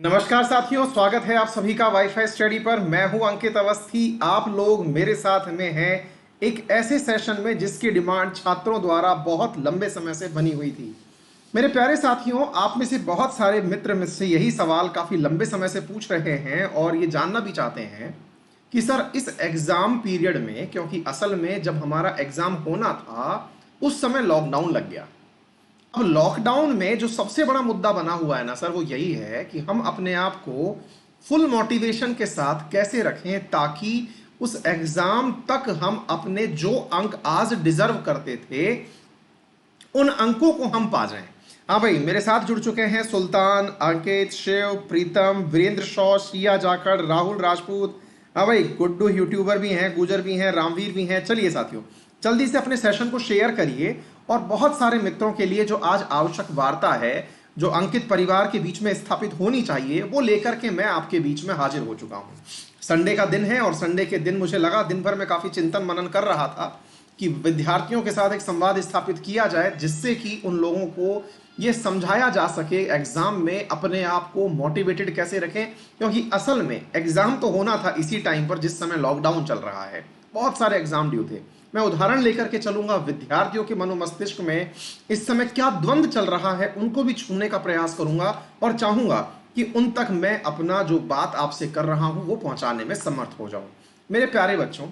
नमस्कार साथियों, स्वागत है आप सभी का वाईफाई स्टडी पर। मैं हूं अंकित अवस्थी। आप लोग मेरे साथ में हैं एक ऐसे सेशन में जिसकी डिमांड छात्रों द्वारा बहुत लंबे समय से बनी हुई थी। मेरे प्यारे साथियों, आप में से बहुत सारे मित्र मुझसे यही सवाल काफ़ी लंबे समय से पूछ रहे हैं और ये जानना भी चाहते हैं कि सर इस एग्ज़ाम पीरियड में, क्योंकि असल में जब हमारा एग्ज़ाम होना था उस समय लॉकडाउन लग गया। अब लॉकडाउन में जो सबसे बड़ा मुद्दा बना हुआ है ना सर, वो यही है कि हम अपने आप को फुल मोटिवेशन के साथ कैसे रखें ताकि उस एग्जाम तक हम अपने जो अंक आज डिजर्व करते थे उन अंकों को हम पा जाएं। हाँ भाई, मेरे साथ जुड़ चुके हैं सुल्तान, अंकित, शिव, प्रीतम, वीरेंद्र शॉ, शिया जाखड़, राहुल राजपूत। हाँ भाई, गुड्डू यूट्यूबर भी हैं, गुजर भी हैं, रामवीर भी हैं। चलिए साथियों, जल्दी से अपने सेशन को शेयर करिए और बहुत सारे मित्रों के लिए जो आज आवश्यक वार्ता है, जो अंकित परिवार के बीच में स्थापित होनी चाहिए, वो लेकर के मैं आपके बीच में हाजिर हो चुका हूँ। संडे का दिन है और संडे के दिन मुझे लगा, दिन भर मैं काफ़ी चिंतन मनन कर रहा था कि विद्यार्थियों के साथ एक संवाद स्थापित किया जाए जिससे कि उन लोगों को ये समझाया जा सके एग्जाम में अपने आप को मोटिवेटेड कैसे रखें। क्योंकि असल में एग्जाम तो होना था इसी टाइम पर जिस समय लॉकडाउन चल रहा है, बहुत सारे एग्जाम ड्यू थे। मैं उदाहरण लेकर के चलूंगा, विद्यार्थियों के मनोमस्तिष्क में इस समय क्या द्वंद्व चल रहा है उनको भी छूने का प्रयास करूंगा और चाहूंगा कि उन तक मैं अपना जो बात आपसे कर रहा हूं वो पहुंचाने में समर्थ हो जाऊं। मेरे प्यारे बच्चों,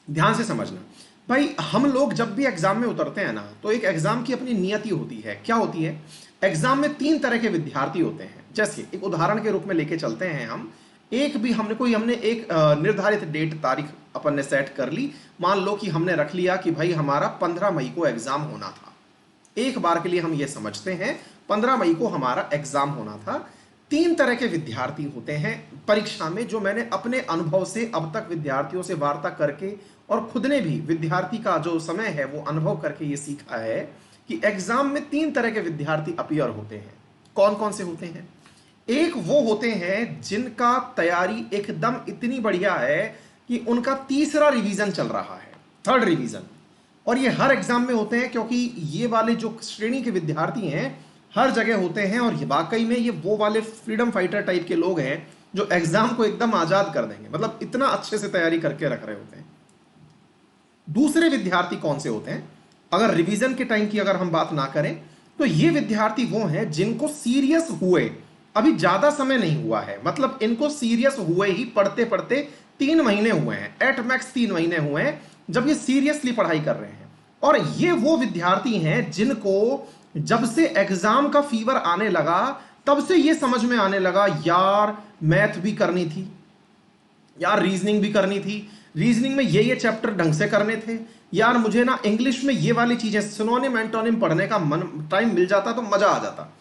ध्यान से समझना भाई, हम लोग जब भी एग्जाम में उतरते हैं ना, तो एक एग्जाम की अपनी नियति होती है। क्या होती है? एग्जाम में तीन तरह के विद्यार्थी होते हैं। जैसे एक उदाहरण के रूप में लेके चलते हैं हम, हमने एक निर्धारित डेट तारीख अपन ने सेट कर ली। मान लो कि हमने रख लिया कि भाई हमारा 15 मई को एग्जाम होना था। एक बार के लिए हम ये समझते हैं 15 मई को हमारा एग्जाम होना था। तीन तरह के विद्यार्थी होते हैं परीक्षा में, जो मैंने अपने अनुभव से अब तक विद्यार्थियों से वार्ता करके और खुद ने भी विद्यार्थी का जो समय है वो अनुभव करके ये सीखा है कि एग्जाम में तीन तरह के विद्यार्थी अपीयर होते हैं। कौन कौन से होते हैं? एक वो होते हैं जिनका तैयारी एकदम इतनी बढ़िया है कि उनका तीसरा रिवीजन चल रहा है, थर्ड रिवीजन। और ये हर एग्जाम में होते हैं, क्योंकि ये वाले जो श्रेणी के विद्यार्थी हैं हर जगह होते हैं। और वाकई में ये वो वाले फ्रीडम फाइटर टाइप के लोग हैं जो एग्जाम को एकदम आजाद कर देंगे, मतलब इतना अच्छे से तैयारी करके रख रहे होते हैं। दूसरे विद्यार्थी कौन से होते हैं? अगर रिवीजन के टाइम की अगर हम बात ना करें तो ये विद्यार्थी वो हैं जिनको सीरियस हुए अभी ज्यादा समय नहीं हुआ है, मतलब इनको सीरियस हुए ही पढ़ते पढ़ते 3 महीने हुए हैं, एट मैक्स 3 महीने हुए हैं जब ये सीरियसली पढ़ाई कर रहे हैं। और ये वो विद्यार्थी हैं जिनको जब से एग्जाम का फीवर आने लगा तब से ये समझ में आने लगा, यार मैथ भी करनी थी, यार रीजनिंग भी करनी थी, रीजनिंग में ये चैप्टर ढंग से करने थे, यार मुझे ना इंग्लिश में ये वाली चीजें सिनोनिम एंटोनिम पढ़ने का मन टाइम मिल जाता तो मजा आ जाता।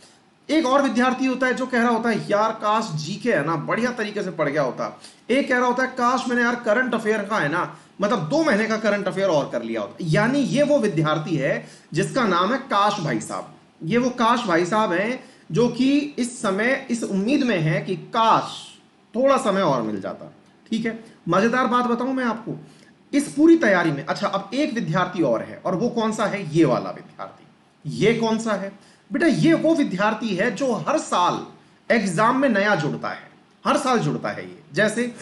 एक और विद्यार्थी होता है जो कह रहा होता है, यार काश जीके है ना बढ़िया तरीके से पढ़ गया होता। एक कह रहा होता है, काश मैंने यार करंट अफेयर का है ना, मतलब 2 महीने का करंट अफेयर और कर लिया होता। यानी ये वो विद्यार्थी है जिसका नाम है काश भाई साहब। ये वो काश भाई साहब हैं जो कि इस समय इस उम्मीद में है कि काश थोड़ा समय और मिल जाता। ठीक है, मजेदार बात बताऊं मैं आपको, इस पूरी तैयारी में अच्छा अब एक विद्यार्थी और है, और वो कौन सा है? ये वाला विद्यार्थी। ये कौन सा है बेटा? ये वो विद्यार्थी है जो हर साल एग्जाम में नया जुड़ता है, हर साल जुड़ता है। ये जैसे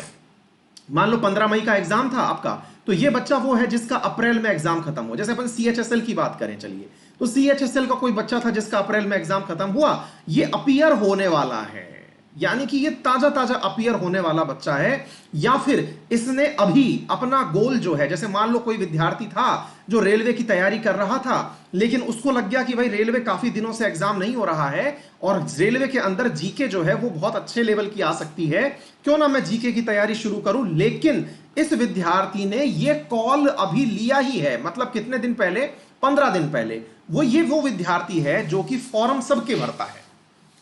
मान लो 15 मई का एग्जाम था आपका, तो ये बच्चा वो है जिसका अप्रैल में एग्जाम खत्म हो। जैसे अपन सीएचएसएल की बात करें, चलिए, तो सीएचएसएल का कोई बच्चा था जिसका अप्रैल में एग्जाम खत्म हुआ, ये अपीयर होने वाला है। यानी कि ये ताजा ताजा अपीयर होने वाला बच्चा है, या फिर इसने अभी अपना गोल जो है, जैसे मान लो कोई विद्यार्थी था जो रेलवे की तैयारी कर रहा था, लेकिन उसको लग गया कि भाई रेलवे काफी दिनों से एग्जाम नहीं हो रहा है और रेलवे के अंदर जीके जो है वो बहुत अच्छे लेवल की आ सकती है, क्यों ना मैं जीके की तैयारी शुरू करूं। लेकिन इस विद्यार्थी ने ये कॉल अभी लिया ही है, मतलब कितने दिन पहले? 15 दिन पहले। वो विद्यार्थी है जो कि फॉर्म सबके भरता है।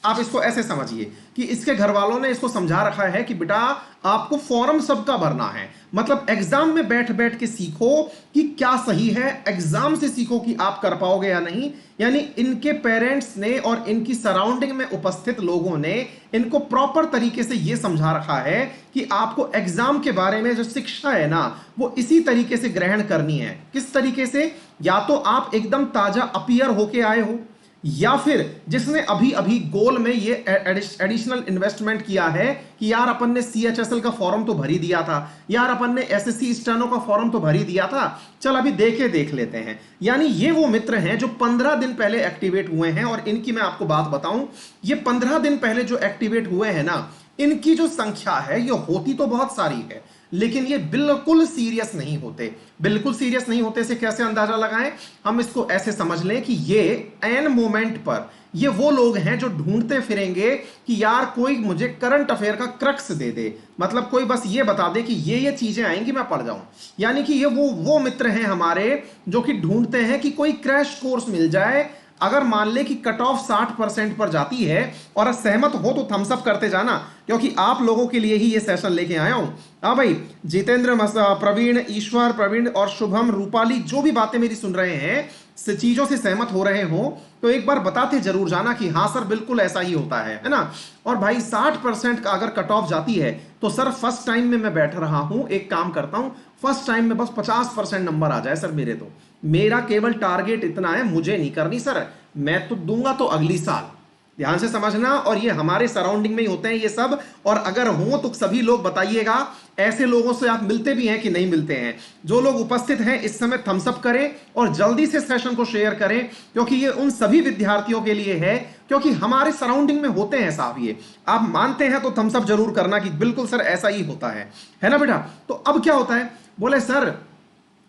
आप इसको ऐसे समझिए कि इसके घर वालों ने इसको समझा रखा है कि बेटा आपको फॉर्म सबका भरना है, मतलब एग्जाम में बैठ बैठ के सीखो कि क्या सही है, एग्जाम से सीखो कि आप कर पाओगे या नहीं। यानी इनके पेरेंट्स ने और इनकी सराउंडिंग में उपस्थित लोगों ने इनको प्रॉपर तरीके से यह समझा रखा है कि आपको एग्जाम के बारे में जो शिक्षा है ना वो इसी तरीके से ग्रहण करनी है। किस तरीके से? या तो आप एकदम ताजा अपीयर होके आए हो, या फिर जिसने अभी अभी गोल में ये एडिशनल इन्वेस्टमेंट किया है कि यार अपन ने सीएचएसएल का फॉर्म तो भर ही दिया था, यार अपन ने एसएससी स्टेनो का फॉर्म तो भर ही दिया था, चल अभी देख लेते हैं। यानी ये वो मित्र हैं जो 15 दिन पहले एक्टिवेट हुए हैं। और इनकी मैं आपको बात बताऊं, ये 15 दिन पहले जो एक्टिवेट हुए हैं ना, इनकी जो संख्या है ये होती तो बहुत सारी है, लेकिन ये बिल्कुल सीरियस नहीं होते। बिल्कुल सीरियस नहीं होते से कैसे अंदाजा लगाएं? हम इसको ऐसे समझ लें कि ये एन मोमेंट पर ये वो लोग हैं जो ढूंढते फिरेंगे कि यार कोई मुझे करंट अफेयर का क्रक्स दे दे, मतलब कोई बस ये बता दे कि ये चीजें आएंगी मैं पढ़ जाऊं। यानी कि ये वो मित्र हैं हमारे जो कि ढूंढते हैं कि कोई क्रैश कोर्स मिल जाए। अगर मान ले कि कट ऑफ 60% पर जाती है और सहमत हो तो थम्स अप करते जाना, क्योंकि आप लोगों के लिए ही ये सेशन लेके आया हूं। हाँ भाई, जितेंद्र, प्रवीण, ईश्वर, प्रवीण और शुभम, रूपाली, जो भी बातें मेरी सुन रहे हैं, चीजों से सहमत हो रहे हो तो एक बार बताते जरूर जाना कि हाँ सर बिल्कुल ऐसा ही होता है ना। और भाई 60% का अगर कट ऑफ जाती है तो सर फर्स्ट टाइम में मैं बैठ रहा हूं, एक काम करता हूं, फर्स्ट टाइम में बस 50% नंबर आ जाए सर मेरे, तो मेरा केवल टारगेट इतना है, मुझे नहीं करनी सर, मैं तो दूंगा तो अगली साल। ध्यान से समझना। और ये हमारे सराउंडिंग में ही होते हैं ये सब, और अगर हो तो सभी लोग बताइएगा ऐसे लोगों से आप मिलते भी हैं कि नहीं मिलते हैं। जो लोग उपस्थित हैं इस समय थम्स अप करें और जल्दी से सेशन को शेयर करें, क्योंकि ये उन सभी विद्यार्थियों के लिए है, क्योंकि हमारे सराउंडिंग में होते हैं साहब ये। आप मानते हैं तो थम्स अप जरूर करना कि बिल्कुल सर ऐसा ही होता है ना बेटा। तो अब क्या होता है, बोले सर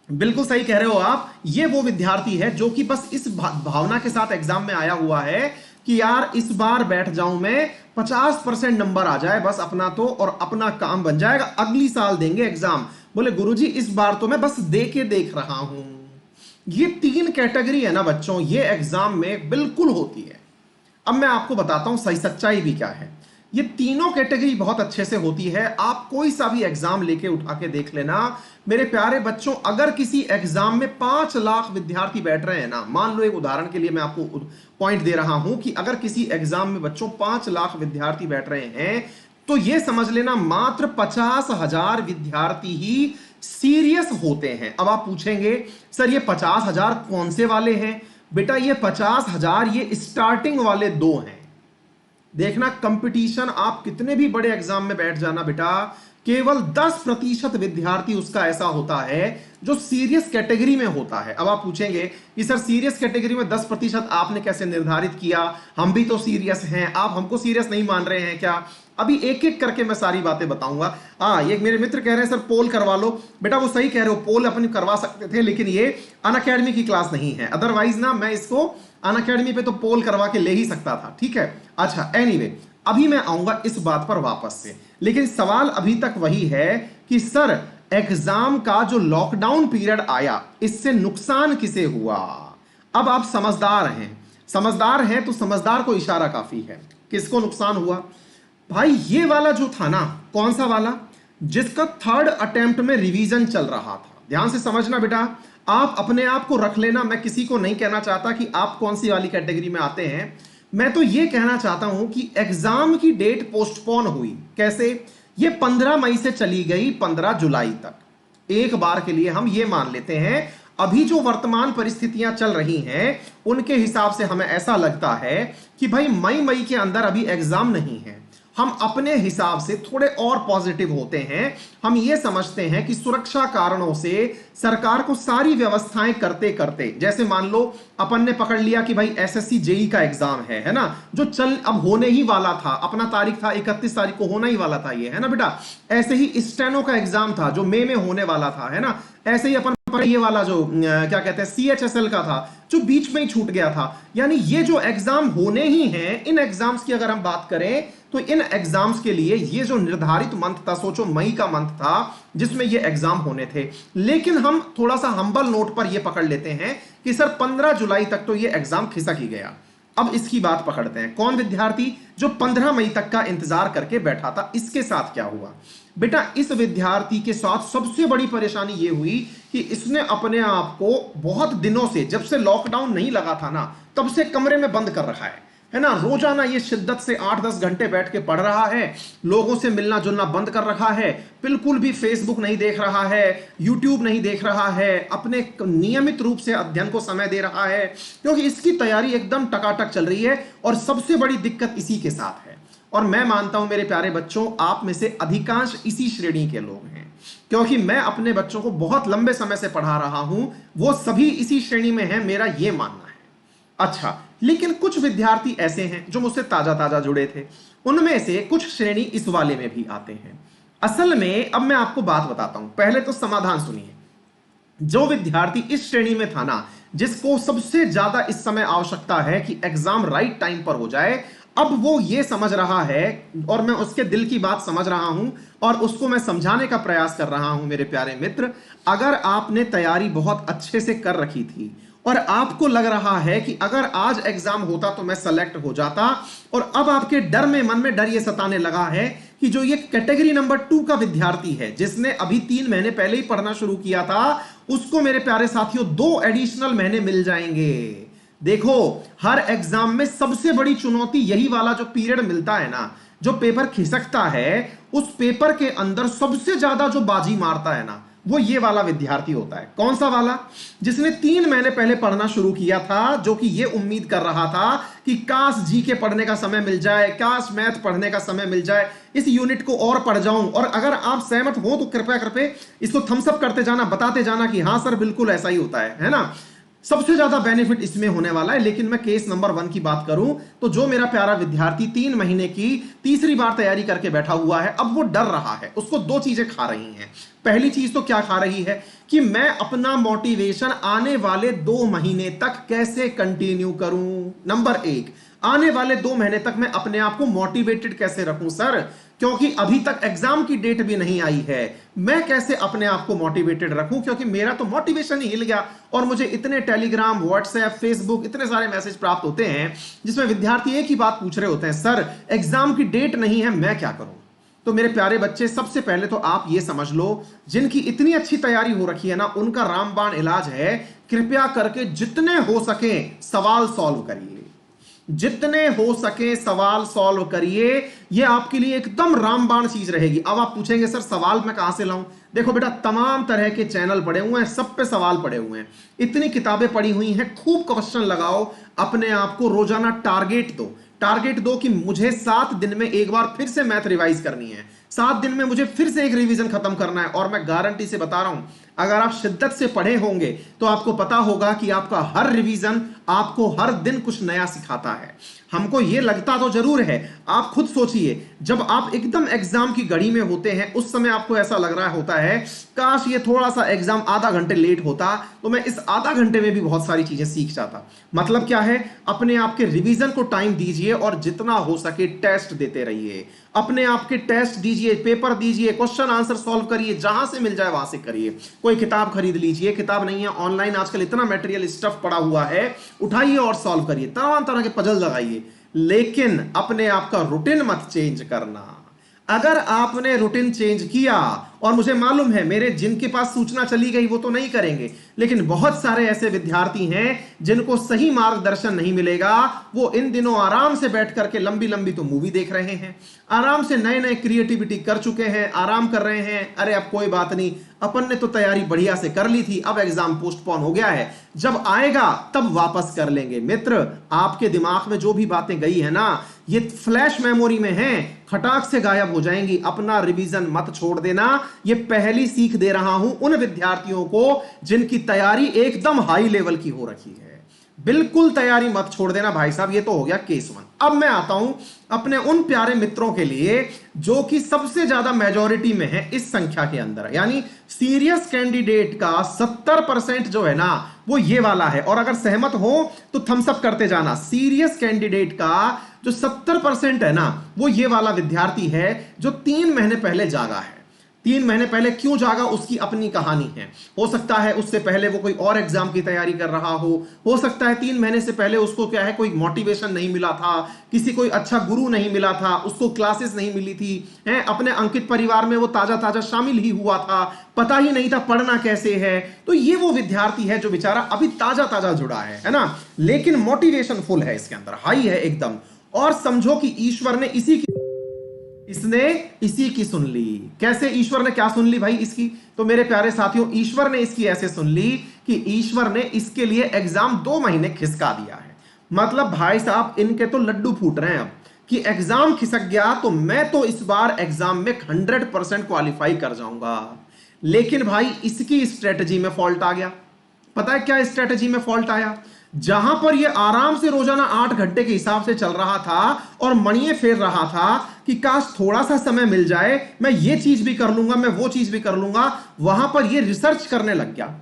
बिल्कुल सही कह रहे हो आप, ये वो विद्यार्थी है जो कि बस इस भावना के साथ एग्जाम में आया हुआ है कि यार इस बार बैठ जाऊं मैं, 50% नंबर आ जाए बस अपना तो, और अपना काम बन जाएगा, अगली साल देंगे एग्जाम। बोले गुरुजी इस बार तो मैं बस दे के देख रहा हूं। ये 3 कैटेगरी है ना बच्चों, ये एग्जाम में बिल्कुल होती है। अब मैं आपको बताता हूं सही सच्चाई भी क्या है। ये तीनों कैटेगरी बहुत अच्छे से होती है। आप कोई सा भी एग्जाम लेके उठा के देख लेना मेरे प्यारे बच्चों। अगर किसी एग्जाम में 5 लाख विद्यार्थी बैठ रहे हैं ना, मान लो एक उदाहरण के लिए मैं आपको पॉइंट दे रहा हूं कि अगर किसी एग्जाम में बच्चों 5 लाख विद्यार्थी बैठ रहे हैं, तो यह समझ लेना मात्र 50,000 विद्यार्थी ही सीरियस होते हैं। अब आप पूछेंगे सर ये 50,000 कौन से वाले हैं? बेटा ये 50,000 ये स्टार्टिंग वाले 2 हैं। देखना कंपटीशन आप कितने भी बड़े एग्जाम में बैठ जाना बेटा, केवल 10% विद्यार्थी उसका ऐसा होता है जो सीरियस कैटेगरी में होता है। अब आप पूछेंगे कि सर सीरियस कैटेगरी में 10% आपने कैसे निर्धारित किया? हम भी तो सीरियस हैं, आप हमको सीरियस नहीं मान रहे हैं क्या? अभी एक एक करके मैं सारी बातें बताऊंगा। ये मेरे मित्र कह रहे हैं सर पोल करवा लो। बेटा वो सही कह रहे हो, पोल अपन करवा सकते थे, लेकिन ये अनअकैडमी की क्लास नहीं है। अदरवाइज ना मैं इसको अनअकैडमी पे तो पोल करवा के ले ही सकता था, ठीक है। अच्छा एनीवे, अभी मैं आऊंगा इस बात पर वापस से, लेकिन सवाल अभी तक वही है कि सर एग्जाम का जो लॉकडाउन पीरियड आया इससे नुकसान किसे हुआ? अब आप समझदार हैं तो समझदार को इशारा काफी है। किसको नुकसान हुआ? भाई ये वाला जो था ना, कौन सा वाला, जिसका 3rd अटेम्प्ट में रिवीजन चल रहा था। ध्यान से समझना बेटा, आप अपने आप को रख लेना, मैं किसी को नहीं कहना चाहता कि आप कौन सी वाली कैटेगरी में आते हैं। मैं तो ये कहना चाहता हूं कि एग्जाम की डेट पोस्टपोन हुई। कैसे? ये 15 मई से चली गई 15 जुलाई तक। एक बार के लिए हम ये मान लेते हैं अभी जो वर्तमान परिस्थितियां चल रही हैं उनके हिसाब से हमें ऐसा लगता है कि भाई मई के अंदर अभी एग्जाम नहीं है। हम अपने हिसाब से थोड़े और पॉजिटिव होते हैं। हम ये समझते हैं कि सुरक्षा कारणों से सरकार को सारी व्यवस्थाएं करते करते, जैसे मान लो अपन ने पकड़ लिया कि भाई एसएससी जेई का एग्जाम है ना, जो चल अब होने ही वाला था, अपना तारीख था 31 तारीख को होना ही वाला था ये, है ना बेटा। ऐसे ही स्टेनो का एग्जाम था जो मई में होने वाला था, है ना। ऐसे ही अपन ये वाला जो क्या कहते हैं सीएचएसएल का था जो बीच में ही छूट गया था। यानी ये जो एग्जाम होने ही हैं, इन एग्जाम्स की अगर हम बात करें तो इन एग्जाम्स के लिए ये जो निर्धारित मंथ था, सोचो मई का मंथ था जिसमें ये एग्जाम होने थे। लेकिन हम थोड़ा सा हम्बल नोट पर ये पकड़ लेते हैं कि सर 15 जुलाई तक तो ये एग्जाम खिसक ही गया। अब इसकी बात पकड़ते हैं, कौन विद्यार्थी जो 15 मई तक का इंतजार करके बैठा था, इसके साथ क्या हुआ? बेटा इस विद्यार्थी के साथ सबसे बड़ी परेशानी ये हुई कि इसने अपने आप को बहुत दिनों से, जब से लॉकडाउन नहीं लगा था ना, तब से कमरे में बंद कर रखा है है ना, रोजाना ये शिद्दत से 8-10 घंटे बैठ के पढ़ रहा है, लोगों से मिलना जुलना बंद कर रखा है, बिल्कुल भी फेसबुक नहीं देख रहा है, यूट्यूब नहीं देख रहा है, अपने नियमित रूप से अध्ययन को समय दे रहा है, क्योंकि इसकी तैयारी एकदम टकाटक चल रही है। और सबसे बड़ी दिक्कत इसी के साथ है, और मैं मानता हूं मेरे प्यारे बच्चों, आप में से अधिकांश इसी श्रेणी के लोग हैं, क्योंकि मैं अपने बच्चों को बहुत लंबे समय से पढ़ा रहा हूं, वो सभी इसी श्रेणी में हैं, मेरा यह मानना है। अच्छा, लेकिन कुछ विद्यार्थी ऐसे हैं जो मुझसे ताजा ताजा जुड़े थे, उनमें से कुछ श्रेणी इस वाले में भी आते हैं। असल में अब मैं आपको बात बताता हूं, पहले तो समाधान सुनिए। जो विद्यार्थी इस श्रेणी में था ना, जिसको सबसे ज्यादा इस समय आवश्यकता है कि एग्जाम राइट टाइम पर हो जाए, अब वो ये समझ रहा है, और मैं उसके दिल की बात समझ रहा हूं और उसको मैं समझाने का प्रयास कर रहा हूं। मेरे प्यारे मित्र, अगर आपने तैयारी बहुत अच्छे से कर रखी थी और आपको लग रहा है कि अगर आज एग्जाम होता तो मैं सेलेक्ट हो जाता, और अब आपके डर में, मन में डर ये सताने लगा है कि जो ये कैटेगरी नंबर 2 का विद्यार्थी है, जिसने अभी 3 महीने पहले ही पढ़ना शुरू किया था, उसको मेरे प्यारे साथियों 2 एडिशनल महीने मिल जाएंगे। देखो, हर एग्जाम में सबसे बड़ी चुनौती यही वाला जो पीरियड मिलता है ना, जो पेपर खिसकता है, उस पेपर के अंदर सबसे ज्यादा जो बाजी मारता है ना, वो ये वाला विद्यार्थी होता है। कौन सा वाला? जिसने 3 महीने पहले पढ़ना शुरू किया था, जो कि ये उम्मीद कर रहा था कि काश जीके पढ़ने का समय मिल जाए, काश मैथ पढ़ने का समय मिल जाए, इस यूनिट को और पढ़ जाऊं। और अगर आप सहमत हो तो कृपया करके इसको थम्स अप करते जाना, बताते जाना कि हाँ सर बिल्कुल ऐसा ही होता है ना। सबसे ज्यादा बेनिफिट इसमें होने वाला है। लेकिन मैं केस नंबर 1 की बात करूं तो जो मेरा प्यारा विद्यार्थी 3 महीने की तीसरी बार तैयारी करके बैठा हुआ है, अब वो डर रहा है, उसको 2 चीजें खा रही हैं। पहली चीज तो क्या खा रही है कि मैं अपना मोटिवेशन आने वाले 2 महीने तक कैसे कंटिन्यू करूं। नंबर 1, आने वाले 2 महीने तक मैं अपने आप को मोटिवेटेड कैसे रखूं सर, क्योंकि अभी तक एग्जाम की डेट भी नहीं आई है। मैं कैसे अपने आप को मोटिवेटेड रखूं, क्योंकि मेरा तो मोटिवेशन ही हिल गया और मुझे इतने टेलीग्राम, व्हाट्सएप, फेसबुक, इतने सारे मैसेज प्राप्त होते हैं जिसमें विद्यार्थी एक ही बात पूछ रहे होते हैं, सर एग्जाम की डेट नहीं है, मैं क्या करूं। तो मेरे प्यारे बच्चे, सबसे पहले तो आप ये समझ लो, जिनकी इतनी अच्छी तैयारी हो रखी है ना, उनका रामबाण इलाज है, कृपया करके जितने हो सके सवाल सॉल्व करिए, जितने हो सके सवाल सॉल्व करिए। ये आपके लिए एकदम रामबाण चीज रहेगी। अब आप पूछेंगे सर सवाल मैं कहां से लाऊं? देखो बेटा, तमाम तरह के चैनल पड़े हुए हैं, सब पे सवाल पड़े हुए हैं, इतनी किताबें पड़ी हुई हैं, खूब क्वेश्चन लगाओ, अपने आप को रोजाना टारगेट दो। टारगेट दो कि मुझे 7 दिन में एक बार फिर से मैथ रिवाइज करनी है, 7 दिन में मुझे फिर से एक रिवीजन खत्म करना है। और मैं गारंटी से बता रहा हूं, अगर आप शिद्दत से पढ़े होंगे तो आपको पता होगा कि आपका हर रिवीजन आपको हर दिन कुछ नया सिखाता है। हमको यह लगता तो जरूर है, आप खुद सोचिए, जब आप एकदम एग्जाम की घड़ी में होते हैं, उस समय आपको ऐसा लग रहा होता है काश ये थोड़ा सा एग्जाम आधा घंटे लेट होता तो मैं इस आधा घंटे में भी बहुत सारी चीजें सीख जाता। मतलब क्या है, अपने आप के रिवीजन को टाइम दीजिए और जितना हो सके टेस्ट देते रहिए, अपने आप के टेस्ट दीजिए, पेपर दीजिए, क्वेश्चन आंसर सॉल्व करिए, जहां से मिल जाए वहां से करिए। कोई किताब खरीद लीजिए, किताब नहीं है ऑनलाइन आजकल इतना मटेरियल स्टफ पड़ा हुआ है, उठाइए और सॉल्व करिए, तमाम तरह के पजल लगाइए, लेकिन अपने आप का रूटीन मत चेंज करना। अगर आपने रूटीन चेंज किया, और मुझे मालूम है मेरे जिनके पास सूचना चली गई वो तो नहीं करेंगे, लेकिन बहुत सारे ऐसे विद्यार्थी हैं जिनको सही मार्गदर्शन नहीं मिलेगा, वो इन दिनों आराम से बैठ करके लंबी लंबी तो मूवी देख रहे हैं, आराम से नए नए क्रिएटिविटी कर चुके हैं, आराम कर रहे हैं, अरे अब कोई बात नहीं, अपन ने तो तैयारी बढ़िया से कर ली थी, अब एग्जाम पोस्टपोन हो गया है, जब आएगा तब वापस कर लेंगे। मित्र, आपके दिमाग में जो भी बातें गई है ना, ये फ्लैश मेमोरी में है, खटाक से गायब हो जाएंगी। अपना रिवीजन मत छोड़ देना। ये पहली सीख दे रहा हूं उन विद्यार्थियों को जिनकी तैयारी एकदम हाई लेवल की हो रखी है। बिल्कुल तैयारी मत छोड़ देना भाई साहब। ये तो हो गया केस 1। अब मैं आता हूं अपने उन प्यारे मित्रों के लिए जो कि सबसे ज्यादा मेजॉरिटी में है इस संख्या के अंदर, यानी सीरियस कैंडिडेट का 70% जो है ना वो ये वाला है। और अगर सहमत हो तो थम्स अप करते जाना। सीरियस कैंडिडेट का जो 70% है ना वो ये वाला विद्यार्थी है जो 3 महीने पहले जागा है। 3 महीने पहले क्यों जागा उसकी अपनी कहानी है। हो सकता है उससे पहले वो कोई और एग्जाम की तैयारी कर रहा हो सकता है 3 महीने से पहले उसको क्या है कोई मोटिवेशन नहीं मिला था, किसी कोई अच्छा गुरु नहीं मिला था, उसको क्लासेस नहीं मिली थी, है अपने अंकित परिवार में वो ताजा ताजा शामिल ही हुआ था, पता ही नहीं था पढ़ना कैसे है। तो ये वो विद्यार्थी है जो बेचारा अभी ताजा ताजा जुड़ा है ना, लेकिन मोटिवेशन फुल है, इसके अंदर हाई है एकदम। और समझो कि ईश्वर ने इसने इसी की सुन ली। कैसे ईश्वर ने क्या सुन ली भाई इसकी? तो मेरे प्यारे साथियों, ईश्वर ने इसकी ऐसे सुन ली कि ईश्वर ने इसके लिए एग्जाम 2 महीने खिसका दिया है। मतलब भाई साहब इनके तो लड्डू फूट रहे हैं अब कि एग्जाम खिसक गया तो मैं तो इस बार एग्जाम में 100% क्वालिफाई कर जाऊंगा। लेकिन भाई इसकी स्ट्रेटजी में फॉल्ट आ गया। पता है क्या स्ट्रेटजी में फॉल्ट आया? जहां पर ये आराम से रोजाना 8 घंटे के हिसाब से चल रहा था और मणिये फेर रहा था कि काश थोड़ा सा समय मिल जाए, मैं ये चीज भी कर लूंगा, मैं वो चीज भी कर लूंगा, वहां पर ये रिसर्च करने लग गया।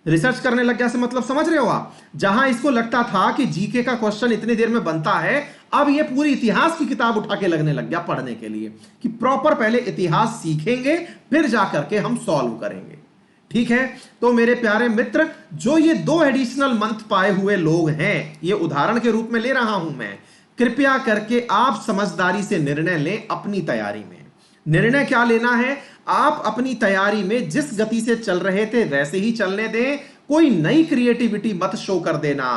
रिसर्च करने लग गया से मतलब समझ रहे हो आप? जहां इसको लगता था कि जीके का क्वेश्चन इतनी देर में बनता है, अब ये पूरी इतिहास की किताब उठा के लगने लग गया पढ़ने के लिए कि प्रॉपर पहले इतिहास सीखेंगे फिर जाकर के हम सॉल्व करेंगे। ठीक है, तो मेरे प्यारे मित्र, जो ये 2 एडिशनल मंथ पाए हुए लोग हैं, ये उदाहरण के रूप में ले रहा हूं मैं, कृपया करके आप समझदारी से निर्णय लें अपनी तैयारी में। निर्णय क्या लेना है? आप अपनी तैयारी में जिस गति से चल रहे थे वैसे ही चलने दें, कोई नई क्रिएटिविटी मत शो कर देना।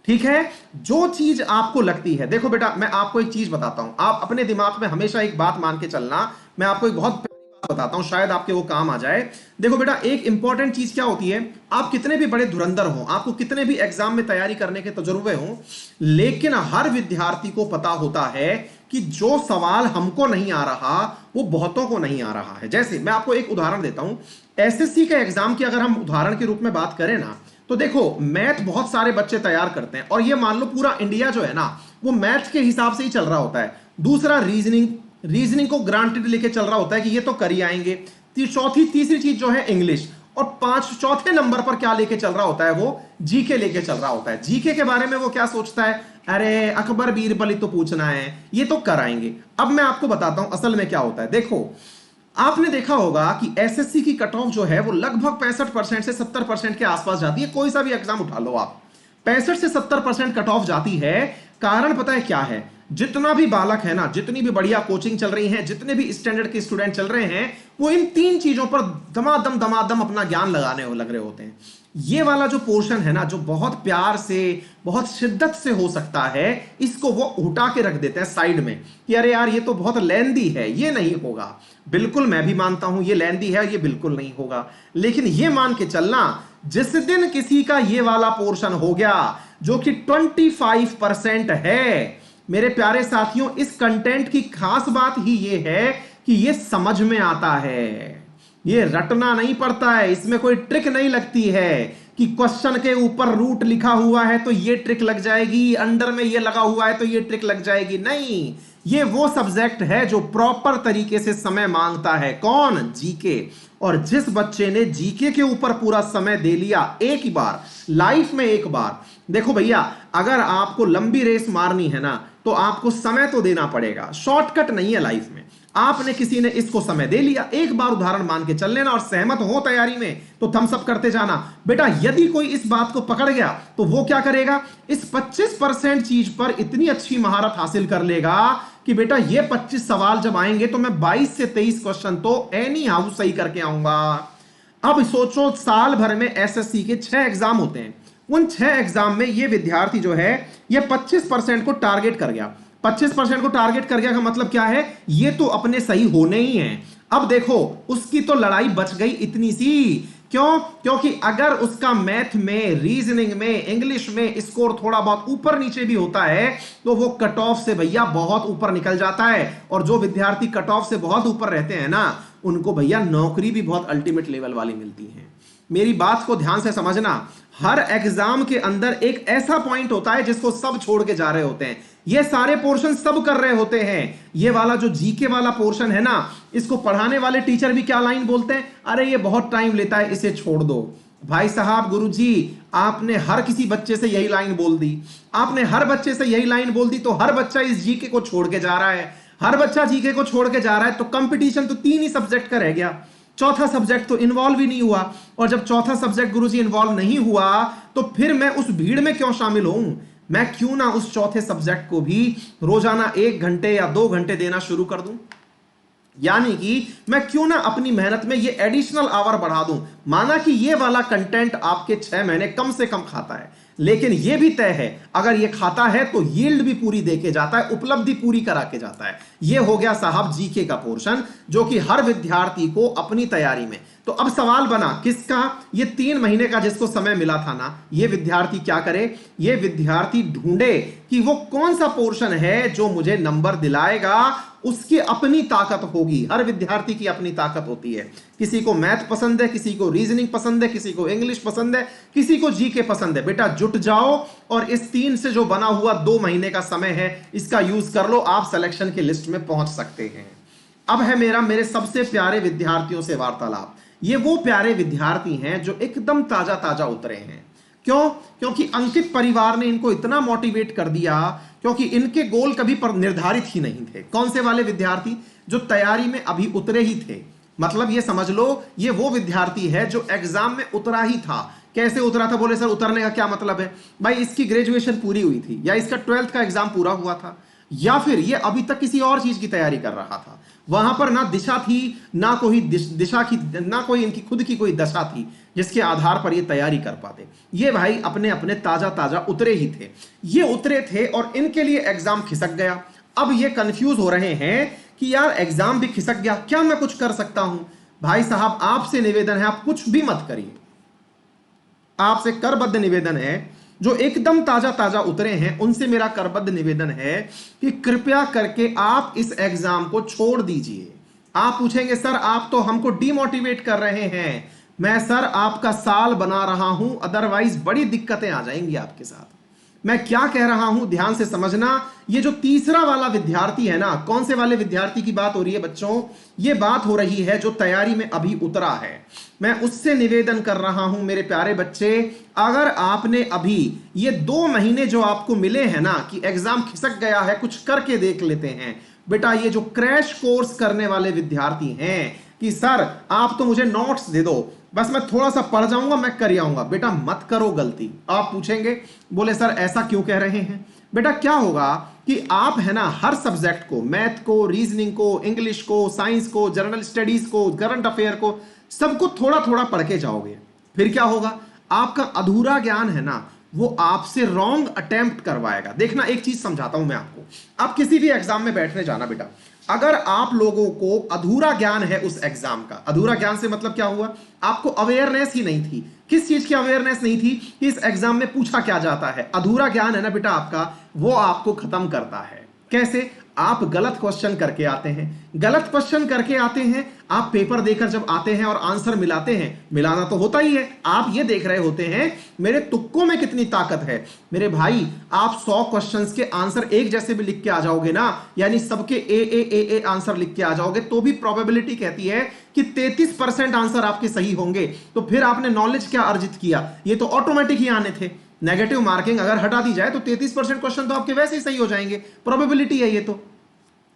ठीक है, जो चीज आपको लगती है, देखो बेटा मैं आपको एक चीज बताता हूं, आप अपने दिमाग में हमेशा एक बात मान के चलना। मैं आपको एक बहुत बताता हूं, शायद आपके वो काम आ जाए। देखो बेटा, एक इंपॉर्टेंट चीज क्या होती है, आप कितने भी बड़े धुरंधर हो, आपको कितने भी एग्जाम में तैयारी करने के तजुर्बे हो, लेकिन हर विद्यार्थी को पता होता है कि जो सवाल हमको नहीं आ रहा वो बहुतों को नहीं आ रहा है। जैसे मैं आपको एक उदाहरण देता हूं, एसएससी के एग्जाम की अगर हम उदाहरण के रूप में बात करें ना, तो देखो मैथ बहुत सारे बच्चे तैयार करते हैं और ये मान लो पूरा इंडिया जो है ना वो मैथ के हिसाब से ही चल रहा होता है। दूसरा रीजनिंग को ग्रांटेड लेके चल रहा होता है कि ये तो कर ही आएंगे। तीसरी चीज जो है इंग्लिश, और चौथे नंबर पर क्या लेके चल रहा होता है, वो जीके लेके चल रहा होता है। जीके के बारे में वो क्या सोचता है, अरे अकबर बीरबल तो पूछना है, ये तो कराएंगे। अब मैं आपको बताता हूं असल में क्या होता है। देखो आपने देखा होगा कि एसएससी की कट ऑफ जो है वो लगभग 65% से 70% के आसपास जाती है। कोई सा भी एग्जाम उठा लो आप, 65 से 70% कट ऑफ जाती है। कारण पता है क्या है? जितना भी बालक है ना, जितनी भी बढ़िया कोचिंग चल रही है, जितने भी स्टैंडर्ड के स्टूडेंट चल रहे हैं, वो इन 3 चीजों पर दमादम अपना ज्ञान लगाने लग रहे होते हैं। ये वाला जो पोर्शन है ना, जो बहुत प्यार से बहुत शिद्दत से हो सकता है, इसको वो उठा के रख देते हैं साइड में कि अरे यार ये तो बहुत लेंदी है, ये नहीं होगा। बिल्कुल मैं भी मानता हूं ये लेंदी है, ये बिल्कुल नहीं होगा। लेकिन ये मान के चलना, जिस दिन किसी का ये वाला पोर्शन हो गया जो कि 25% है, मेरे प्यारे साथियों, इस कंटेंट की खास बात ही ये है कि ये समझ में आता है, ये रटना नहीं पड़ता है, इसमें कोई ट्रिक नहीं लगती है कि क्वेश्चन के ऊपर रूट लिखा हुआ है तो ये ट्रिक लग जाएगी, अंडर में ये लगा हुआ है तो ये ट्रिक लग जाएगी। नहीं, ये वो सब्जेक्ट है जो प्रॉपर तरीके से समय मांगता है। कौन? जीके। और जिस बच्चे ने जीके के ऊपर पूरा समय दे लिया एक ही बार, लाइफ में एक बार, देखो भैया अगर आपको लंबी रेस मारनी है ना तो आपको समय तो देना पड़ेगा, शॉर्टकट नहीं है लाइफ में। आपने किसी ने इसको समय दे लिया, एक बार उदाहरण मान के चल लेना और सहमत हो तैयारी में तो थम्स अप करते जाना। बेटा यदि कोई इस बात को पकड़ गया तो वो क्या करेगा, इस 25% चीज पर इतनी अच्छी महारत हासिल कर लेगा कि बेटा ये 25 सवाल जब आएंगे तो मैं 22 से 23 क्वेश्चन तो एनी हाउ सही करके आऊंगा। अब सोचो साल भर में एसएससी के 6 एग्जाम होते हैं, उन 6 एग्जाम में ये विद्यार्थी जो है ये 25% को टारगेट कर गया। 25% को टारगेट कर गया का मतलब क्या है, ये तो अपने सही होने ही हैं। अब देखो उसकी तो लड़ाई बच गई इतनी सी, क्यों? क्योंकि अगर उसका मैथ में, रीजनिंग में, इंग्लिश में स्कोर थोड़ा बहुत ऊपर नीचे भी होता है तो वो कट ऑफ से भैया बहुत ऊपर निकल जाता है। और जो विद्यार्थी कट ऑफ से बहुत ऊपर रहते हैं ना, उनको भैया नौकरी भी बहुत अल्टीमेट लेवल वाली मिलती है। मेरी बात को ध्यान से समझना, हर एग्जाम के अंदर एक ऐसा पॉइंट होता है जिसको सब छोड़ के जा रहे होते हैं। ये सारे पोर्शन सब कर रहे होते हैं। ये वाला जो जीके वाला पोर्शन है ना, इसको पढ़ाने वाले टीचर भी क्या लाइन बोलते हैं, अरे ये बहुत टाइम लेता है, इसे छोड़ दो। भाई साहब, गुरुजी आपने हर किसी बच्चे से यही लाइन बोल दी, आपने हर बच्चे से यही लाइन बोल दी तो हर बच्चा इस जीके को छोड़ के जा रहा है। हर बच्चा जीके को छोड़ के जा रहा है, तो कंपटीशन तो 3 ही सब्जेक्ट का रह गया, चौथा सब्जेक्ट तो इन्वॉल्व ही नहीं हुआ। और जब चौथा सब्जेक्ट गुरुजी इन्वॉल्व नहीं हुआ, तो फिर मैं उस भीड़ में क्यों शामिल हूं? मैं क्यों ना उस चौथे सब्जेक्ट को भी रोजाना 1 घंटे या 2 घंटे देना शुरू कर दूं? यानी कि मैं क्यों ना अपनी मेहनत में ये एडिशनल आवर बढ़ा दूं। माना कि ये वाला कंटेंट आपके 6 महीने कम से कम खाता है, लेकिन ये भी तय है अगर ये खाता है तो यील्ड भी पूरी देके जाता है, उपलब्धि पूरी करा के जाता है। ये हो गया साहब जीके का पोर्शन, जो कि हर विद्यार्थी को अपनी तैयारी में। तो अब सवाल बना किसका? ये 3 महीने का जिसको समय मिला था ना, ये विद्यार्थी क्या करे? ये विद्यार्थी ढूंढे कि वो कौन सा पोर्शन है जो मुझे नंबर दिलाएगा। उसकी अपनी ताकत होगी, हर विद्यार्थी की अपनी ताकत होती है। किसी को मैथ पसंद है, किसी को रीजनिंग पसंद है, किसी को इंग्लिश पसंद है, किसी को जीके पसंद है। बेटा जुट जाओ और इस 3 से जो बना हुआ 2 महीने का समय है, इसका यूज कर लो, आप सिलेक्शन की लिस्ट में पहुंच सकते हैं। अब है मेरे सबसे प्यारे विद्यार्थियों से वार्तालाप। ये वो प्यारे विद्यार्थी हैं जो एकदम ताजा ताजा उतरे हैं। क्यों? क्योंकि अंकित परिवार ने इनको इतना मोटिवेट कर दिया, क्योंकि इनके गोल कभी पर निर्धारित ही नहीं थे। कौन से वाले विद्यार्थी? जो तैयारी में अभी उतरे ही थे। मतलब ये समझ लो, ये वो विद्यार्थी है जो एग्जाम में उतरा ही था। कैसे उतरा था? बोले सर उतरने का क्या मतलब है? भाई इसकी ग्रेजुएशन पूरी हुई थी, या इसका 12th का एग्जाम पूरा हुआ था, या फिर ये अभी तक किसी और चीज की तैयारी कर रहा था। वहां पर ना दिशा थी, ना कोई दिशा की, ना कोई इनकी खुद की कोई दशा थी जिसके आधार पर ये तैयारी कर पाते। ये भाई अपने अपने ताजा ताजा उतरे ही थे। ये उतरे थे और इनके लिए एग्जाम खिसक गया। अब ये कंफ्यूज हो रहे हैं कि यार एग्जाम भी खिसक गया, क्या मैं कुछ कर सकता हूं? भाई साहब आपसे निवेदन है, आप कुछ भी मत करिए। आपसे करबद्ध निवेदन है, जो एकदम ताजा ताजा उतरे हैं उनसे मेरा करबद्ध निवेदन है कि कृपया करके आप इस एग्जाम को छोड़ दीजिए। आप पूछेंगे सर आप तो हमको डिमोटिवेट कर रहे हैं। मैं सर आपका साल बना रहा हूं, अदरवाइज बड़ी दिक्कतें आ जाएंगी आपके साथ। मैं क्या कह रहा हूं ध्यान से समझना। ये जो तीसरा वाला विद्यार्थी है ना, कौन से वाले विद्यार्थी की बात हो रही है बच्चों? ये बात हो रही है जो तैयारी में अभी उतरा है। मैं उससे निवेदन कर रहा हूं मेरे प्यारे बच्चे, अगर आपने अभी ये 2 महीने जो आपको मिले हैं ना, कि एग्जाम खिसक गया है, कुछ करके देख लेते हैं। बेटा ये जो क्रैश कोर्स करने वाले विद्यार्थी हैं कि सर आप तो मुझे नोट्स दे दो, बस मैं थोड़ा सा पढ़ जाऊंगा, मैं कर आऊंगा। बेटा मत करो गलती। आप पूछेंगे बोले सर ऐसा क्यों कह रहे हैं? बेटा क्या होगा कि आप है ना हर सब्जेक्ट को, मैथ को, रीजनिंग को, इंग्लिश को, साइंस को, जनरल स्टडीज को, करंट अफेयर को, सबको थोड़ा थोड़ा पढ़ के जाओगे। फिर क्या होगा? आपका अधूरा ज्ञान है ना, वो आपसे रॉन्ग अटेम्प्ट करवाएगा। देखना एक चीज समझाता हूं मैं आपको। आप किसी भी एग्जाम में बैठने जाना बेटा, अगर आप लोगों को अधूरा ज्ञान है उस एग्जाम का, अधूरा ज्ञान से मतलब क्या हुआ? आपको अवेयरनेस ही नहीं थी। किस चीज की अवेयरनेस नहीं थी? कि इस एग्जाम में पूछा क्या जाता है। अधूरा ज्ञान है ना बेटा आपका, वो आपको खत्म करता है। कैसे? आप गलत क्वेश्चन करके आते हैं, गलत क्वेश्चन करके आते हैं। आप पेपर देकर जब आते हैं और आंसर मिलाते हैं, मिलाना तो होता ही है, आप ये देख रहे होते हैं मेरे तुक्कों में कितनी ताकत है। मेरे भाई आप 100 क्वेश्चंस के आंसर एक जैसे भी लिख के आ जाओगे ना, यानी सबके ए आंसर लिख के आ जाओगे, तो भी प्रोबेबिलिटी कहती है कि 33% आंसर आपके सही होंगे। तो फिर आपने नॉलेज क्या अर्जित किया? ये तो ऑटोमेटिक ही आने थे। नेगेटिव मार्किंग अगर हटा दी जाए तो 33% क्वेश्चन तो आपके वैसे ही सही हो जाएंगे। प्रोबेबिलिटी है ये तो।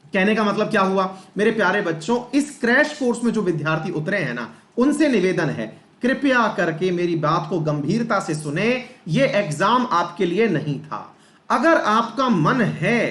कहने का मतलब क्या हुआ मेरे प्यारे बच्चों? इस क्रैश कोर्स में जो विद्यार्थी उतरे हैं ना, उनसे निवेदन है कृपया करके मेरी बात को गंभीरता से सुने। ये एग्जाम आपके लिए नहीं था। अगर आपका मन है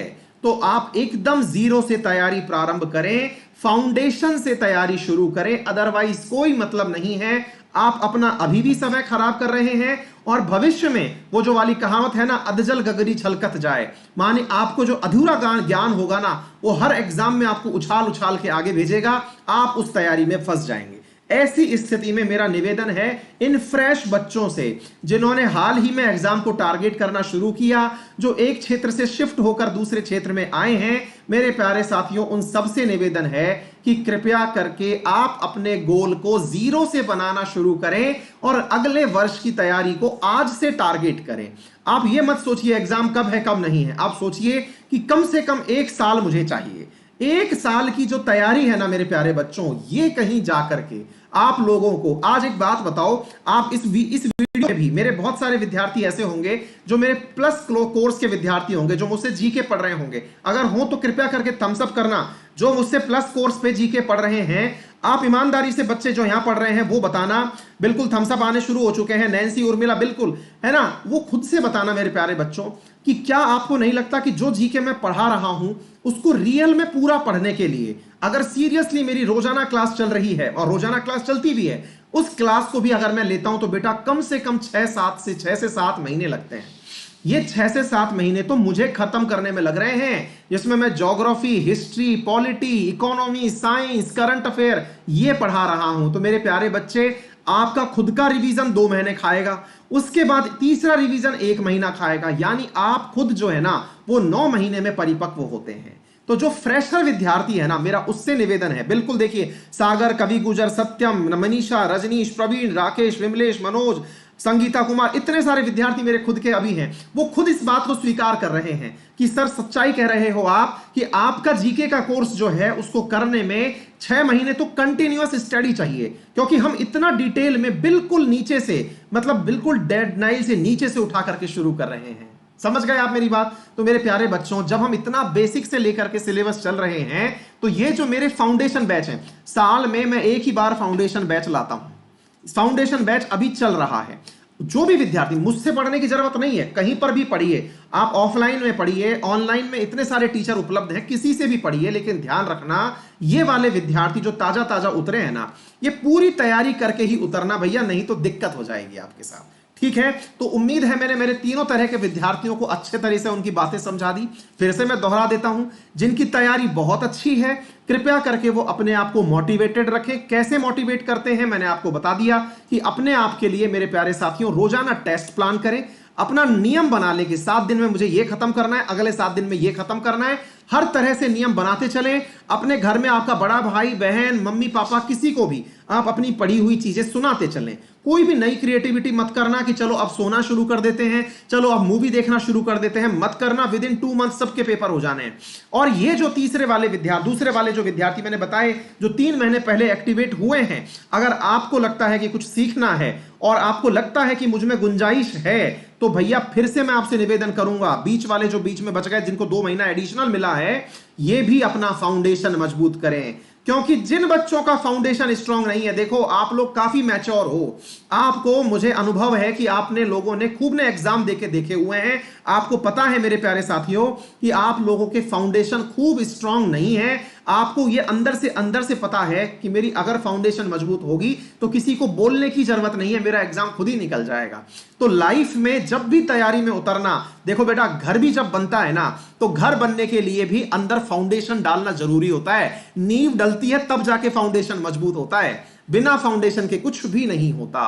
तो आप एकदम जीरो से तैयारी प्रारंभ करें, फाउंडेशन से तैयारी शुरू करें। अदरवाइज कोई मतलब नहीं है। आप अपना अभी भी समय खराब कर रहे हैं और भविष्य में वो जो वाली कहावत है ना, अधजल गगरी छलकत जाए, माने आपको जो अधूरा ज्ञान होगा ना, वो हर एग्जाम में आपको उछाल उछाल के आगे भेजेगा। आप उस तैयारी में फंस जाएंगे। ऐसी स्थिति में मेरा निवेदन है इन फ्रेश बच्चों से, जिन्होंने हाल ही में एग्जाम को टारगेट करना शुरू किया, जो एक क्षेत्र से शिफ्ट होकर दूसरे क्षेत्र में आए हैं, मेरे प्यारे साथियों, उन सबसे निवेदन है कि कृपया करके आप अपने गोल को जीरो से बनाना शुरू करें और अगले वर्ष की तैयारी को आज से टारगेट करें। आप ये मत सोचिए एग्जाम कब है कब नहीं है, आप सोचिए कि कम से कम 1 साल मुझे चाहिए। 1 साल की जो तैयारी है ना मेरे प्यारे बच्चों, ये कहीं जाकर के आप लोगों को, आज एक बात बताओ, आप इस वीडियो साथियों भी मेरे बहुत सारे विद्यार्थी ऐसे होंगे जो मेरे प्लस कोर्स के विद्यार्थी होंगे, जो मुझसे जीके पढ़ रहे होंगे। अगर हो तो कृपया करके थम्स अप करना। जो मुझसे प्लस कोर्स पे जीके पढ़ रहे हैं, आप ईमानदारी से बच्चे जो यहां पढ़ रहे हैं वो बताना। बिल्कुल थम्स अप आने शुरू हो चुके हैं। नैन्सी उर्मिला, बिल्कुल है ना, वो खुद से बताना मेरे प्यारे बच्चों कि क्या आपको नहीं लगता कि जो जीके मैं पढ़ा रहा हूं उसको रियल में पूरा पढ़ने के लिए अगर सीरियसली मेरी रोजाना क्लास चल रही है, और रोजाना क्लास चलती भी है, उस क्लास को भी अगर मैं लेता हूं तो बेटा कम से कम 6 से 7 महीने लगते हैं। ये 6 से 7 महीने तो मुझे खत्म करने में लग रहे हैं, जिसमें मैं geography, history, polity, economy, science, current affair ये पढ़ा रहा हूं। तो मेरे प्यारे बच्चे, आपका खुद का रिवीजन 2 महीने खाएगा, उसके बाद तीसरा रिवीजन 1 महीना खाएगा, यानी आप खुद जो है ना वो 9 महीने में परिपक्व होते हैं। तो जो फ्रेशर विद्यार्थी है ना, मेरा उससे निवेदन है, बिल्कुल देखिए, सागर, कवि गुजर, सत्यम, मनीषा, रजनीश, प्रवीण, राकेश, विमलेश, मनोज, संगीता कुमार, इतने सारे विद्यार्थी मेरे खुद के अभी हैं, वो खुद इस बात को स्वीकार कर रहे हैं कि सर सच्चाई कह रहे हो आप कि आपका जीके का कोर्स जो है उसको करने में 6 महीने तो कंटिन्यूअस स्टडी चाहिए, क्योंकि हम इतना डिटेल में बिल्कुल नीचे से, मतलब बिल्कुल डेड नाइल से नीचे से उठा करके शुरू कर रहे हैं। समझ गए आप मेरी बात? तो मेरे प्यारे बच्चों, जब हम इतना बेसिक से लेकर के सिलेबस चल रहे हैं, तो ये जो मेरे फाउंडेशन बैच हैं, साल में मैं एक ही बार फाउंडेशन बैच लाता हूं। फाउंडेशन बैच अभी चल रहा है। जो भी विद्यार्थी, मुझसे पढ़ने की जरूरत नहीं है, कहीं पर भी पढ़िए, आप ऑफलाइन में पढ़िए, ऑनलाइन में इतने सारे टीचर उपलब्ध हैं, किसी से भी पढ़िए, लेकिन ध्यान रखना ये वाले विद्यार्थी जो ताजा ताजा उतरे हैं ना, ये पूरी तैयारी करके ही उतरना भैया, नहीं तो दिक्कत हो जाएगी आपके साथ। ठीक है, तो उम्मीद है मैंने मेरे तीनों तरह के विद्यार्थियों को अच्छे तरह से उनकी बातें समझा दी। फिर से मैं दोहरा देता हूं, जिनकी तैयारी बहुत अच्छी है, कृपया करके वो अपने आप को मोटिवेटेड रखें। कैसे मोटिवेट करते हैं मैंने आपको बता दिया कि अपने आप के लिए मेरे प्यारे साथियों रोजाना टेस्ट प्लान करें, अपना नियम बना ले कि 7 दिन में मुझे ये खत्म करना है, अगले 7 दिन में ये खत्म करना है। हर तरह से नियम बनाते चलें। अपने घर में आपका बड़ा भाई बहन, मम्मी पापा, किसी को भी आप अपनी पढ़ी हुई चीजें सुनाते चलें। कोई भी नई क्रिएटिविटी मत करना कि चलो अब सोना शुरू कर देते हैं, चलो अब मूवी देखना शुरू कर देते हैं, मत करना। विद इन 2 मंथ सबके पेपर हो जाने हैं। और ये जो दूसरे वाले जो विद्यार्थी मैंने बताए, जो 3 महीने पहले एक्टिवेट हुए हैं, अगर आपको लगता है कि कुछ सीखना है और आपको लगता है कि मुझ में गुंजाइश है, तो भैया फिर से मैं आपसे निवेदन करूंगा, बीच वाले जो बीच में बच गए, जिनको 2 महीना एडिशनल मिला है, ये भी अपना फाउंडेशन मजबूत करें। क्योंकि जिन बच्चों का फाउंडेशन स्ट्रांग नहीं है, देखो आप लोग काफी मैच्योर हो, आपको, मुझे अनुभव है कि आपने लोगों ने खूब ने एग्जाम देखे हुए हैं, आपको पता है मेरे प्यारे साथियों कि आप लोगों के फाउंडेशन खूब स्ट्रांग नहीं है। आपको ये अंदर से पता है कि मेरी अगर फाउंडेशन मजबूत होगी तो किसी को बोलने की जरूरत नहीं है, मेरा एग्जाम खुद ही निकल जाएगा। तो लाइफ में जब भी तैयारी में उतरना, देखो बेटा, घर भी जब बनता है ना, तो घर बनने के लिए भी अंदर फाउंडेशन डालना जरूरी होता है। नींव डलती है तब जाके फाउंडेशन मजबूत होता है, बिना फाउंडेशन के कुछ भी नहीं होता।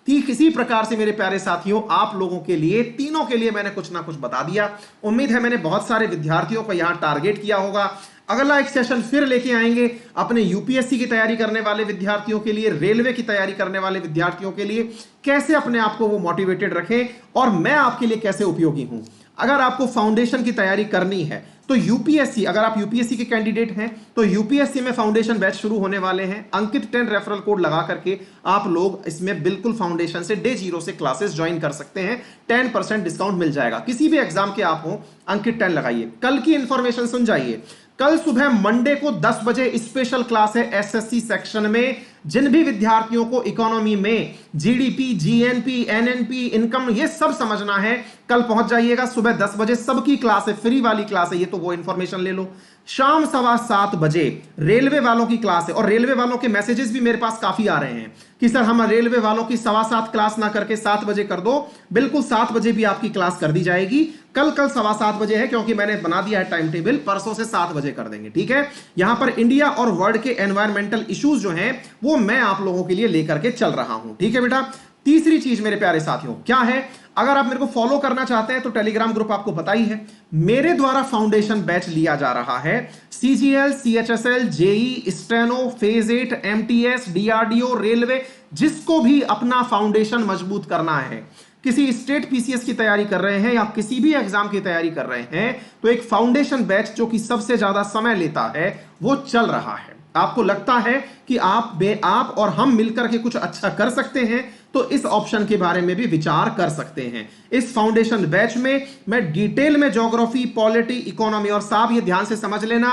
किसी प्रकार से मेरे प्यारे साथियों, आप लोगों के लिए, तीनों के लिए मैंने कुछ ना कुछ बता दिया। उम्मीद है मैंने बहुत सारे विद्यार्थियों को यहां टारगेट किया होगा। अगला एक सेशन फिर लेके आएंगे अपने यूपीएससी की तैयारी करने वाले विद्यार्थियों के लिए, रेलवे की तैयारी करने वाले विद्यार्थियों के लिए, कैसे अपने आप को वो मोटिवेटेड रखें और मैं आपके लिए कैसे उपयोगी हूं। अगर आपको फाउंडेशन की तैयारी करनी है तो यूपीएससी, अगर आप यूपीएससी के कैंडिडेट हैं तो यूपीएससी में फाउंडेशन बैच शुरू होने वाले हैं। अंकित 10 रेफरल कोड लगा करके आप लोग इसमें बिल्कुल फाउंडेशन से डे 0 से क्लासेस ज्वाइन कर सकते हैं। 10% डिस्काउंट मिल जाएगा। किसी भी एग्जाम के आप हो, अंकित 10 लगाइए। कल की इंफॉर्मेशन सुन जाइए। कल सुबह मंडे को 10 बजे स्पेशल क्लास है एसएससी सेक्शन में। जिन भी विद्यार्थियों को इकोनॉमी में जीडीपी, जीएनपी, एनएनपी, इनकम ये सब समझना है, कल पहुंच जाइएगा। सुबह 10 बजे सबकी क्लास है, फ्री वाली क्लास है ये, तो वो इंफॉर्मेशन ले लो। शाम 7:15 बजे रेलवे वालों की क्लास है, और रेलवे वालों के मैसेजेस भी मेरे पास काफी आ रहे हैं कि सर हम रेलवे वालों की 7:15 क्लास ना करके 7 बजे कर दो। बिल्कुल 7 बजे भी आपकी क्लास कर दी जाएगी। कल 7:15 बजे है, क्योंकि मैंने बना दिया है टाइम टेबल, परसों से 7 बजे कर देंगे। ठीक है, यहां पर इंडिया और वर्ल्ड के एनवायरमेंटल इश्यूज जो हैं वो मैं आप लोगों के लिए लेकर के चल रहा हूं। ठीक है बेटा। तीसरी चीज मेरे प्यारे साथियों क्या है, अगर आप मेरे को फॉलो करना चाहते हैं तो टेलीग्राम ग्रुप आपको पता ही है, मेरे द्वारा फाउंडेशन बैच लिया जा रहा है। CGL, CHSL, JE, steno, phase 8, MTS, DRDO, railway, जिसको भी अपना फाउंडेशन मजबूत करना है, किसी स्टेट पीसीएस की तैयारी कर रहे हैं या किसी भी एग्जाम की तैयारी कर रहे हैं, तो एक फाउंडेशन बैच जो कि सबसे ज्यादा समय लेता है वो चल रहा है। आपको लगता है कि आप और हम मिलकर के कुछ अच्छा कर सकते हैं, तो इस ऑप्शन के बारे में भी विचार कर सकते हैं। इस फाउंडेशन बैच में मैं डिटेल में ज्योग्राफी, पॉलिटी, इकोनॉमी, और साहब ये ध्यान से समझ लेना,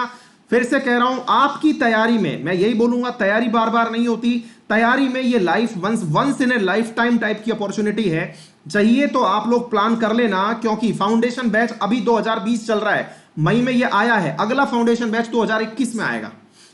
फिर से कह रहा हूं, आपकी तैयारी में मैं यही बोलूंगा, तैयारी बार बार नहीं होती, तैयारी में ये life once in a lifetime type की अपॉर्चुनिटी है। चाहिए तो आप लोग प्लान कर लेना, क्योंकि फाउंडेशन बैच अभी 2020 चल रहा है, मई में ये आया है, अगला फाउंडेशन बैच 2021 में आएगा,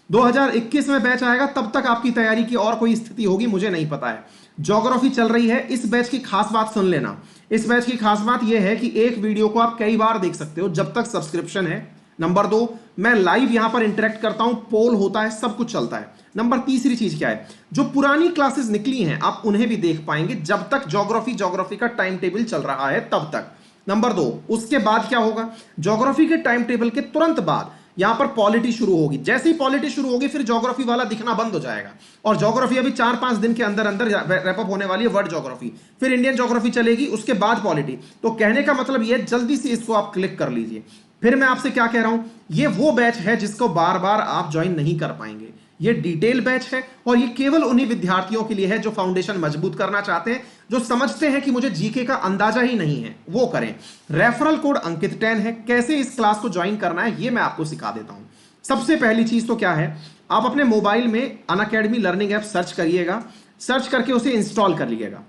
2021 में बैच आएगा, तब तक आपकी तैयारी की और कोई स्थिति होगी मुझे नहीं पता है। ज्योग्राफी चल रही है, इस बैच की खास बात सुन लेना। इस बैच की खास बात यह है कि एक वीडियो को आप कई बार देख सकते हो जब तक सब्सक्रिप्शन है। नंबर 2, मैं लाइव यहां पर इंटरेक्ट करता हूं, पोल होता है, सब कुछ चलता है। नंबर तीसरी चीज क्या है, जो पुरानी क्लासेस निकली हैं आप उन्हें भी देख पाएंगे जब तक ज्योग्राफी का टाइम टेबल चल रहा है तब तक। नंबर 2, उसके बाद क्या होगा, ज्योग्राफी के टाइम टेबल के तुरंत बाद यहां पर पॉलिटी शुरू होगी। जैसे ही पॉलिटी शुरू होगी फिर ज्योग्राफी वाला दिखना बंद हो जाएगा, और ज्योग्राफी अभी 4-5 दिन के अंदर अंदर रैप अप होने वाली है, वर्ल्ड ज्योग्राफी, फिर इंडियन ज्योग्राफी चलेगी, उसके बाद पॉलिटी। तो कहने का मतलब यह, जल्दी से इसको आप क्लिक कर लीजिए। फिर मैं आपसे क्या कह रहा हूं, ये वो बैच है जिसको बार बार आप ज्वाइन नहीं कर पाएंगे। ये डिटेल बैच है और ये केवल उन्हीं विद्यार्थियों के लिए है जो फाउंडेशन मजबूत करना चाहते हैं, जो समझते हैं कि मुझे जीके का अंदाजा ही नहीं है, वो करें। रेफरल कोड अंकित 10 है। कैसे इस क्लास को ज्वाइन करना है ये मैं आपको सिखा देता हूं। सबसे पहली चीज तो क्या है, आप अपने मोबाइल में अनअकैडमी लर्निंग ऐप सर्च करिएगा, सर्च करके उसे इंस्टॉल कर लीजिएगा।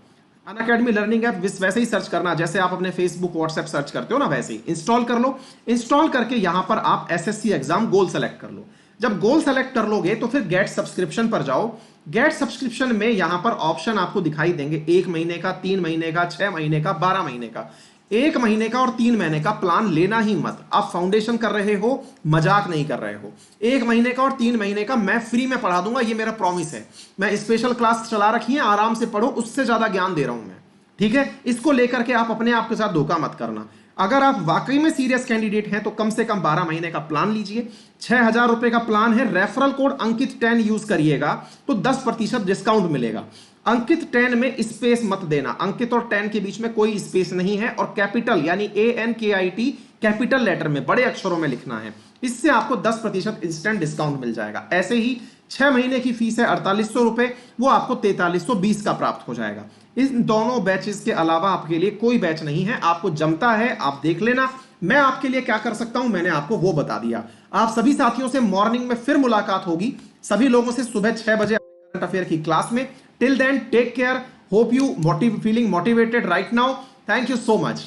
अनअकैडमी लर्निंग ऐप वैसे ही सर्च करना जैसे आप अपने फेसबुक, व्हाट्सएप सर्च करते हो ना, वैसे ही इंस्टॉल कर लो। इंस्टॉल करके यहां पर आप एसएससी एग्जाम गोल सेलेक्ट कर लो। जब गोल सेलेक्ट कर लोगे तो फिर गेट सब्सक्रिप्शन पर जाओ। गेट सब्सक्रिप्शन में यहां पर ऑप्शन आपको दिखाई देंगे 1 महीने का, 3 महीने का, 6 महीने का, 12 महीने का। 1 महीने का और 3 महीने का प्लान लेना ही मत। आप फाउंडेशन कर रहे हो, मजाक नहीं कर रहे हो। 1 महीने का और 3 महीने का मैं फ्री में पढ़ा दूंगा, ये मेरा प्रॉमिस है। मैं स्पेशल क्लास चला रखी है, आराम से पढ़ो, उससे ज्यादा ज्ञान दे रहा हूं मैं, ठीक है। इसको लेकर के आप अपने आप के साथ धोखा मत करना। अगर आप वाकई में सीरियस कैंडिडेट हैं तो कम से कम 12 महीने का प्लान लीजिए। 6,000 रुपए का प्लान है। रेफरल कोड अंकित 10 यूज करिएगा तो 10% डिस्काउंट मिलेगा। अंकित 10 में स्पेस मत देना, अंकित और 10 के बीच में कोई स्पेस नहीं है, और कैपिटल यानी ANKIT कैपिटल लेटर में बड़े अक्षरों में लिखना है। इससे आपको 10% इंस्टेंट डिस्काउंट मिल जाएगा। ऐसे ही 6 महीने की फीस है 4800 रुपए, वो आपको 4320 का प्राप्त हो जाएगा। इन दोनों बैचेस के अलावा आपके लिए कोई बैच नहीं है। आपको जमता है आप देख लेना, मैं आपके लिए क्या कर सकता हूं मैंने आपको वो बता दिया। आप सभी साथियों से मॉर्निंग में फिर मुलाकात होगी, सभी लोगों से सुबह 6 बजे करंट अफेयर की क्लास में। Till then take care, hope you feeling motivated right now. Thank you so much.